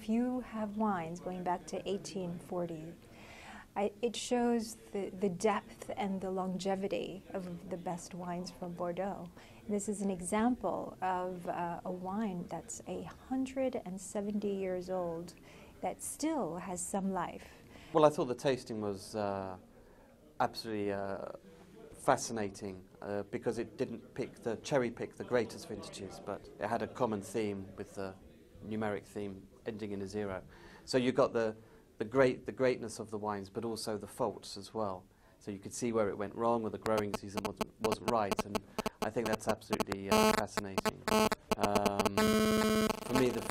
if you have wines going back to 1840, it shows the depth and the longevity of the best wines from Bordeaux. This is an example of a wine that's 170 years old that still has some life. Well, I thought the tasting was absolutely fascinating because it didn't cherry pick the greatest vintages, but it had a common theme with the numeric theme ending in a 0. So you got the greatness of the wines, but also the faults as well. So you could see where it went wrong, or the growing season wasn't right, and I think that's absolutely fascinating. For me, the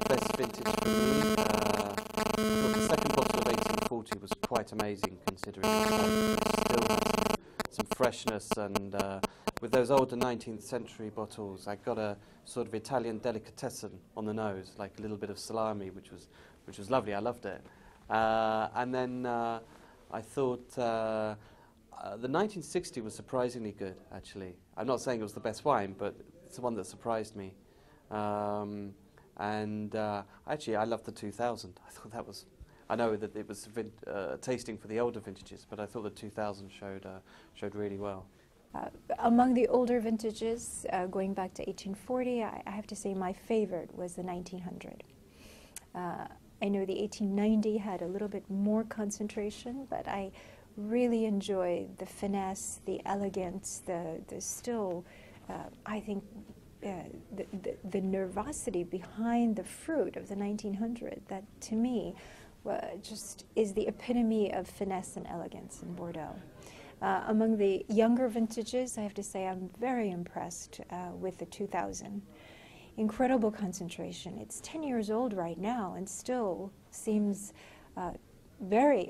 best vintage for me, I thought the second bottle of 1840 was quite amazing, considering it still has some freshness, and with those older 19th century bottles, I got a sort of Italian delicatessen on the nose, like a little bit of salami, which was lovely. I loved it. And then I thought the 1960 was surprisingly good, actually. I'm not saying it was the best wine, but it's the one that surprised me. Actually, I loved the 2000. I thought that was, I know that it was tasting for the older vintages, but I thought the 2000 showed really well. Among the older vintages, going back to 1840, I have to say my favorite was the 1900. I know the 1890 had a little bit more concentration, but I really enjoyed the finesse, the elegance, the still, I think, the nervosity behind the fruit of the 1900. That, to me, just is the epitome of finesse and elegance in Bordeaux. Among the younger vintages, I have to say I'm very impressed with the 2000. Incredible concentration. It's 10 years old right now and still seems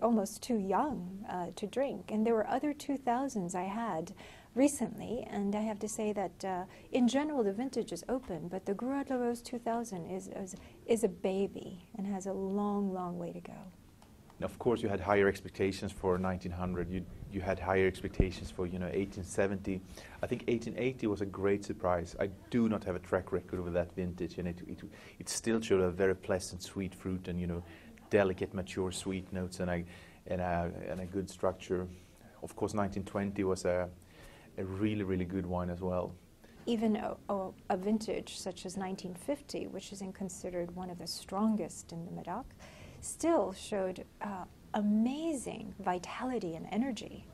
almost too young to drink. And there were other 2000s I had recently, and I have to say that in general the vintage is open, but the Gruaud Larose 2000 is a baby and has a long, long way to go. Of course, you had higher expectations for 1900. You had higher expectations for 1870. I think 1880 was a great surprise. I do not have a track record with that vintage, and it still showed a very pleasant sweet fruit and delicate mature sweet notes and a good structure. Of course, 1920 was a really, really good wine as well. Even a vintage such as 1950, which is considered one of the strongest in the Medoc, still showed amazing vitality and energy.